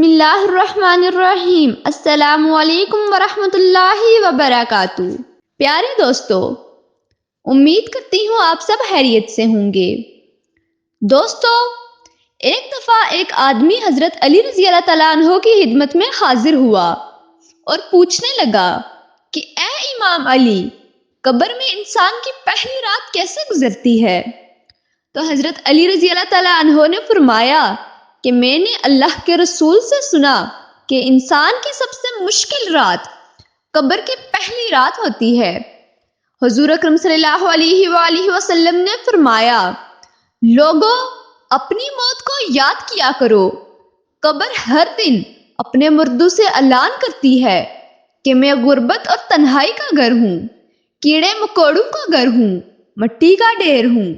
بسم اللہ الرحمن الرحیم۔ السلام علیکم ورحمۃ اللہ وبرکاتہ۔ پیارے دوستو، امید کرتی ہوں آپ سب خیریت سے ہوں گے۔ دوستو، ایک دفعہ ایک آدمی حضرت علی رضی اللہ تعالیٰ عنہ کی خدمت میں حاضر ہوا اور پوچھنے لگا کہ اے امام علی، قبر میں انسان کی پہلی رات کیسے گزرتی ہے؟ تو حضرت علی رضی اللہ تعالیٰ عنہ نے فرمایا کہ میں نے اللہ کے رسول سے سنا کہ انسان کی سب سے مشکل رات قبر کی پہلی رات ہوتی ہے۔ حضور اکرم صلی اللہ علیہ وآلہ وسلم نے فرمایا، لوگوں اپنی موت کو یاد کیا کرو۔ قبر ہر دن اپنے مردوں سے اعلان کرتی ہے کہ میں غربت اور تنہائی کا گھر ہوں، کیڑے مکوڑوں کا گھر ہوں، مٹی کا ڈھیر ہوں۔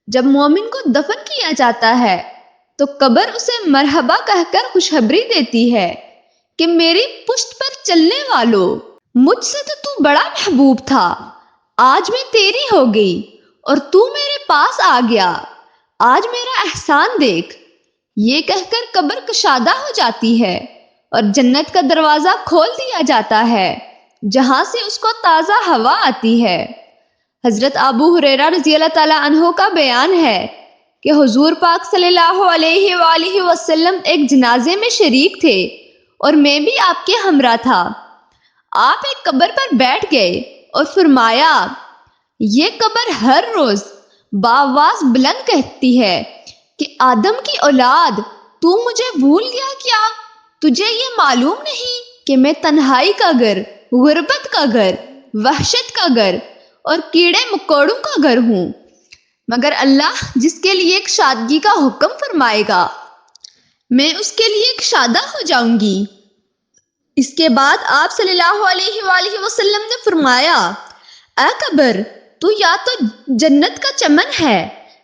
جب مومن کو دفن کیا جاتا ہے تو قبر اسے مرحبا کہہ کر خوشخبری دیتی ہے کہ میری پشت پر چلنے والوں، مجھ سے تو بڑا محبوب تھا، آج میں تیری ہو گئی اور تو میرے پاس آ گیا، آج میرا احسان دیکھ۔ یہ کہہ کر قبر کشادہ ہو جاتی ہے اور جنت کا دروازہ کھول دیا جاتا ہے، جہاں سے اس کو تازہ ہوا آتی ہے۔ حضرت ابو ہریرہ رضی اللہ تعالیٰ عنہ کا بیان ہے کہ حضور پاک صلی اللہ علیہ وآلہ وسلم ایک جنازے میں شریک تھے اور میں بھی آپ کے ہمراہ تھا۔ آپ ایک قبر پر بیٹھ گئے اور فرمایا، یہ قبر ہر روز بآواز بلند کہتی ہے کہ آدم کی اولاد، تو مجھے بھول گیا کیا؟ تجھے یہ معلوم نہیں کہ میں تنہائی کا گھر، غربت کا گھر، وحشت کا گھر اور کیڑے مکوڑوں کا گھر ہوں؟ مگر اللہ جس کے لیے ایک شادگی کا حکم فرمائے گا، میں اس کے لیے ایک شادہ ہو جاؤں گی۔ اس کے بعد آپ صلی اللہ علیہ وآلہ وسلم نے فرمایا، اے قبر، تو یا تو جنت کا چمن ہے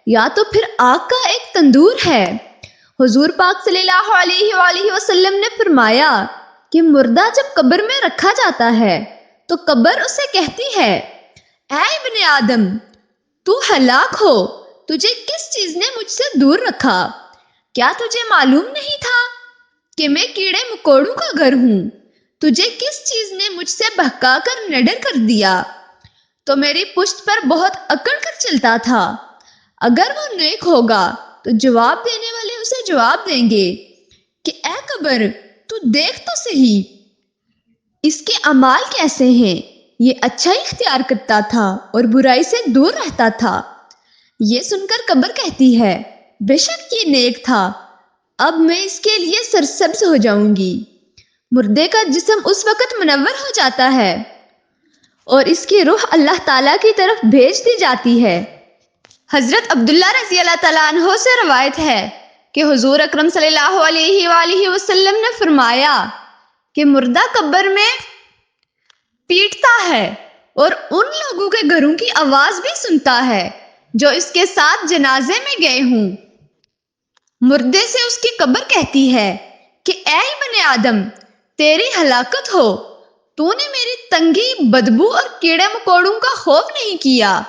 یا تو پھر آگ کا ایک تندور ہے۔ حضور پاک صلی اللہ علیہ وآلہ وسلم نے فرمایا کہ مردہ جب قبر میں رکھا جاتا ہے تو قبر اسے کہتی ہے، اے ابن آدم، تو ہلاک ہو، تجھے کس چیز نے مجھ سے دور رکھا؟ کیا تجھے معلوم نہیں تھا کہ میں کیڑے مکوڑوں کا گھر ہوں؟ تجھے کس چیز نے مجھ سے بہکا کر نڈر کر دیا؟ تو میری پشت پر بہت اکڑ کر چلتا تھا۔ اگر وہ نیک ہوگا تو جواب دینے والے اسے جواب دیں گے کہ اے قبر، تو دیکھ تو صحیح اس کے اعمال کیسے ہیں، یہ اچھائی اختیار کرتا تھا اور برائی سے دور رہتا تھا۔ یہ سن کر قبر کہتی ہے، بے شک یہ نیک تھا، اب میں اس کے لیے سرسبز ہو جاؤں گی۔ مردے کا جسم اس وقت منور ہو جاتا ہے اور اس کی روح اللہ تعالیٰ کی طرف بھیج دی جاتی ہے۔ حضرت عبداللہ رضی اللہ تعالیٰ عنہ سے روایت ہے کہ حضور اکرم صلی اللہ علیہ وآلہ وسلم نے فرمایا کہ مردہ قبر میں پیٹتا ہے اور ان لوگوں کے گھروں کی آواز بھی سنتا ہے جو اس کے ساتھ جنازے میں گئے ہوں۔ مردے سے اس کی قبر کہتی ہے کہ اے ابن آدم، تیری ہلاکت ہو، تو نے میری تنگی، بدبو اور کیڑے مکوڑوں کا خوف نہیں کیا،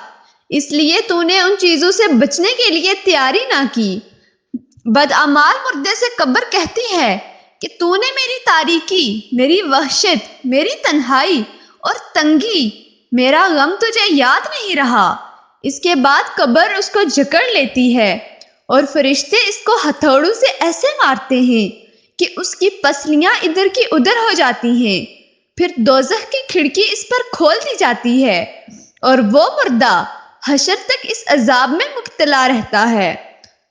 اس لیے تو نے ان چیزوں سے بچنے کے لیے تیاری نہ کی۔ بدعمال مردے سے قبر کہتی ہے کہ تو نے میری تاریکی، میری وحشت، میری تنہائی اور تنگی، میرا غم تجھے یاد نہیں رہا۔ اس کے بعد قبر اس کو جکڑ لیتی ہے اور فرشتے اس کو ہتھوڑوں سے ایسے مارتے ہیں کہ اس کی پسلیاں ادھر کی ادھر ہو جاتی ہیں۔ پھر دوزخ کی کھڑکی اس پر کھول دی جاتی ہے اور وہ مردہ حشر تک اس عذاب میں مبتلا رہتا ہے۔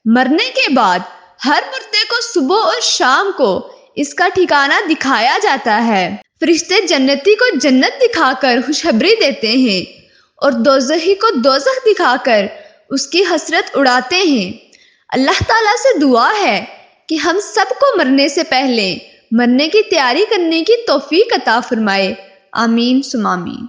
مرنے کے بعد ہر مردے کو صبح اور شام کو اس کا ٹھکانہ دکھایا جاتا ہے۔ فرشتے جنتی کو جنت دکھا کر خوشخبری دیتے ہیں اور دوزخی کو دوزخ دکھا کر اس کی حسرت اڑاتے ہیں۔ اللہ تعالیٰ سے دعا ہے کہ ہم سب کو مرنے سے پہلے مرنے کی تیاری کرنے کی توفیق عطا فرمائے۔ آمین ثم آمین۔